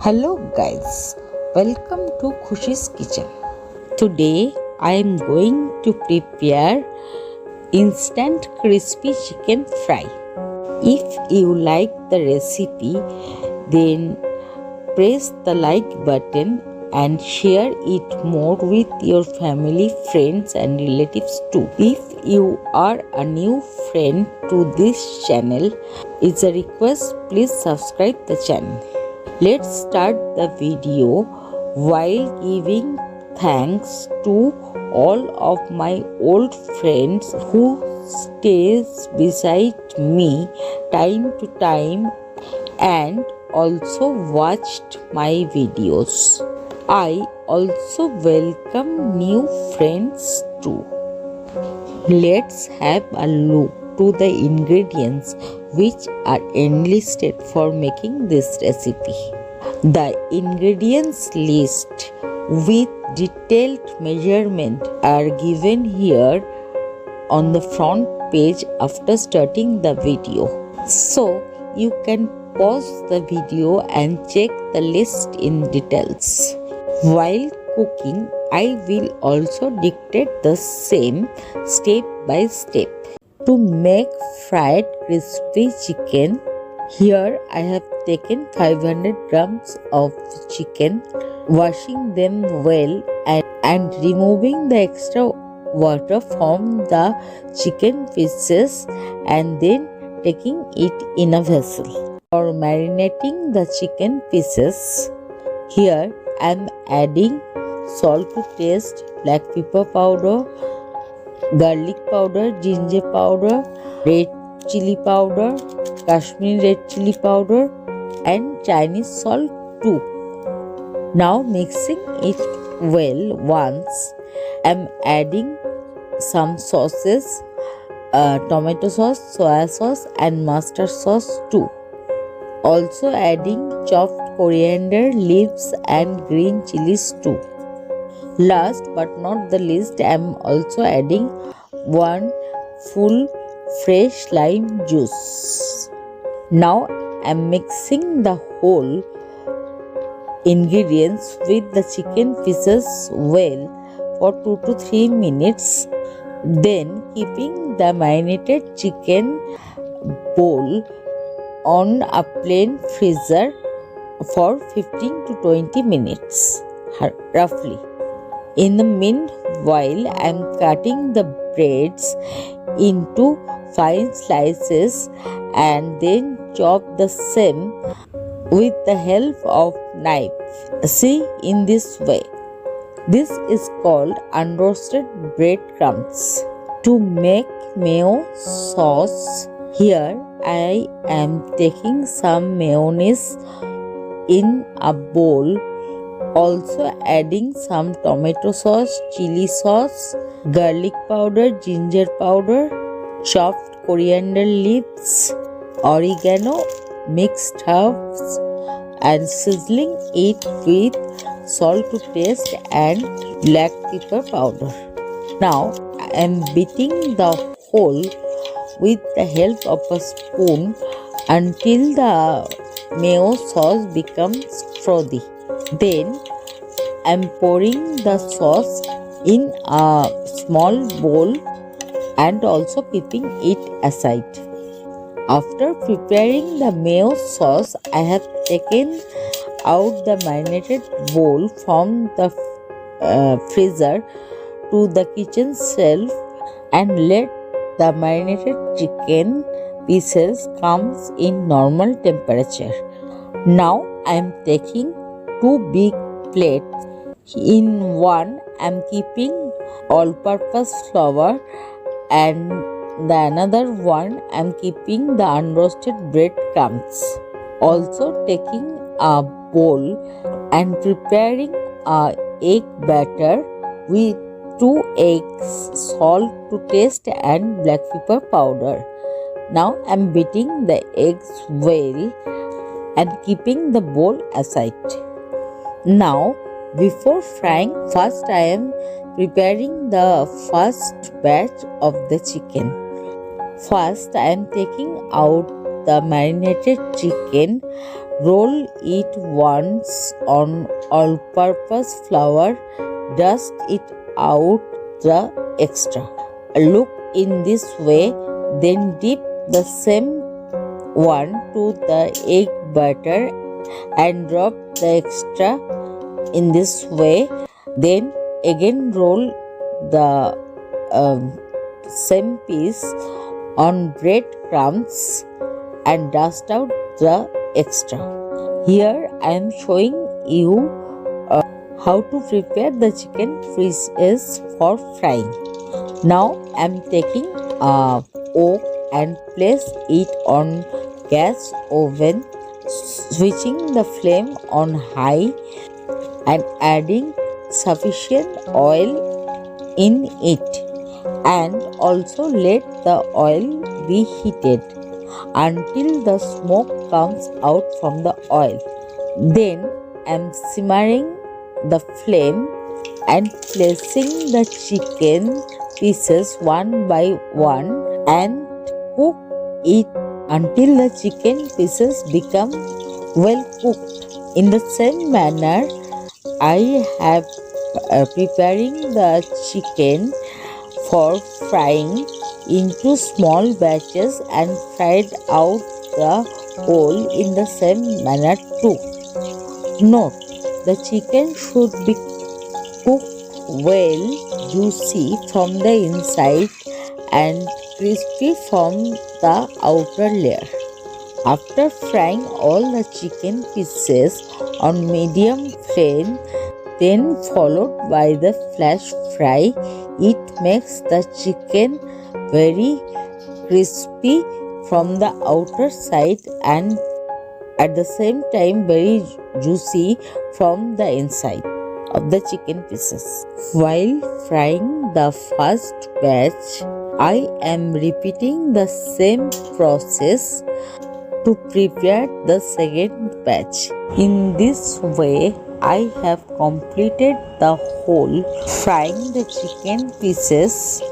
Hello guys, welcome to Khushi's kitchen. Today I am going to prepare instant crispy chicken fry. If you like the recipe, then press the like button and share it more with your family, friends and relatives too. If you are a new friend to this channel, it's a request, please subscribe the channel. Let's start the video while giving thanks to all of my old friends who stays beside me time to time and also watched my videos. I also welcome new friends too. Let's have a look to the ingredients which are enlisted for making this recipe. The ingredients list with detailed measurement are given here on the front page after starting the video. So you can pause the video and check the list in details. While cooking, I will also dictate the same step by step. To make fried crispy chicken, here I have taken 500 grams of chicken, washing them well and removing the extra water from the chicken pieces and then taking it in a vessel. For marinating the chicken pieces, here I am adding salt to taste, black pepper powder, garlic powder, ginger powder, red chili powder, Kashmiri red chili powder and Chinese salt too. Now mixing it well once, I am adding some sauces, tomato sauce, soya sauce and mustard sauce too. Also adding chopped coriander leaves and green chilies too. Last but not the least, I am also adding 1 full fresh lime juice. Now I am mixing the whole ingredients with the chicken pieces well for 2 to 3 minutes. Then keeping the marinated chicken bowl on a plain freezer for 15 to 20 minutes roughly. In the meanwhile, I am cutting the breads into fine slices and then chop the same with the help of knife. See, in this way. This is called unroasted breadcrumbs. To make mayo sauce, here I am taking some mayonnaise in a bowl. Also adding some tomato sauce, chili sauce, garlic powder, ginger powder, chopped coriander leaves, oregano, mixed herbs and sizzling it with salt to taste and black pepper powder. Now I am beating the whole with the help of a spoon until the mayo sauce becomes frothy. Then I am pouring the sauce in a small bowl and also keeping it aside. After preparing the mayo sauce, I have taken out the marinated bowl from the freezer to the kitchen shelf and let the marinated chicken pieces come in normal temperature. Now I am taking 2 big plates. In one I am keeping all-purpose flour and the another one I am keeping the unroasted breadcrumbs. Also taking a bowl and preparing a egg batter with 2 eggs, salt to taste and black pepper powder. Now I am beating the eggs well and keeping the bowl aside. Now before frying, first I am preparing the first batch of the chicken. First I am taking out the marinated chicken Roll it once on all-purpose flour. Dust it out the extra. Look in this way, then dip the same one to the egg batter and drop the extra in this way. Then again roll the same piece on bread crumbs and dust out the extra. Here I am showing you how to prepare the chicken pieces for frying. Now I am taking a wok and place it on gas oven, switching the flame on high and adding sufficient oil in it, and also let the oil be heated until the smoke comes out from the oil. Then I am simmering the flame and placing the chicken pieces one by one and cook it until the chicken pieces become well cooked. In the same manner, I have preparing the chicken for frying into small batches and fried out the whole in the same manner too. Note, the chicken should be cooked well, juicy from the inside and crispy from the outer layer. After frying all the chicken pieces on medium flame, then followed by the flash fry, it makes the chicken very crispy from the outer side and at the same time very juicy from the inside of the chicken pieces. While frying the first batch, I am repeating the same process to prepare the second batch. In this way, I have completed the whole frying the chicken pieces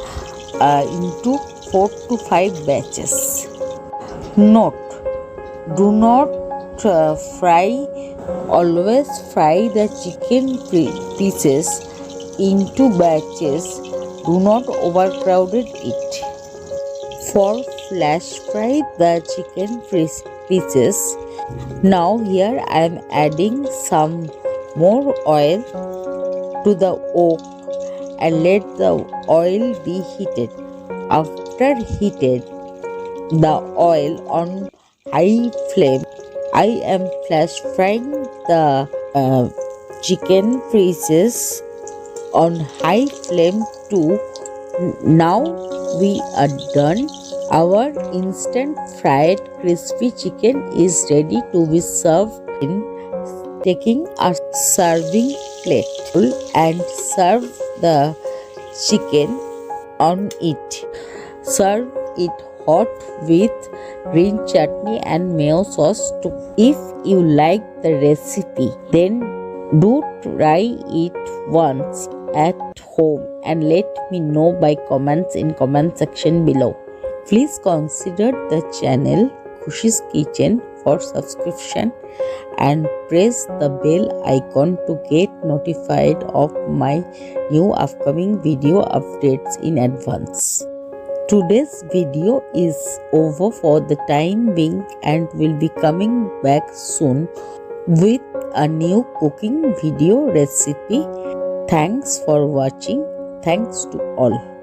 into 4 to 5 batches. Note, do not always fry the chicken pieces into batches. Do not overcrowd it. For flash fry the chicken pieces, now here I am adding some more oil to the wok and let the oil be heated. After heated the oil on high flame, I am flash frying the chicken pieces on high flame too. Now we are done. Our instant fried crispy chicken is ready to be served. In taking a serving plate and serve the chicken on it. Serve it hot with green chutney and mayo sauce too. If you like the recipe, then do try it once at home and let me know by comments in comment section below. Please consider the channel Khushi's Kitchen for subscription and press the bell icon to get notified of my new upcoming video updates in advance. Today's video is over for the time being and will be coming back soon with a new cooking video recipe. Thanks for watching. Thanks to all.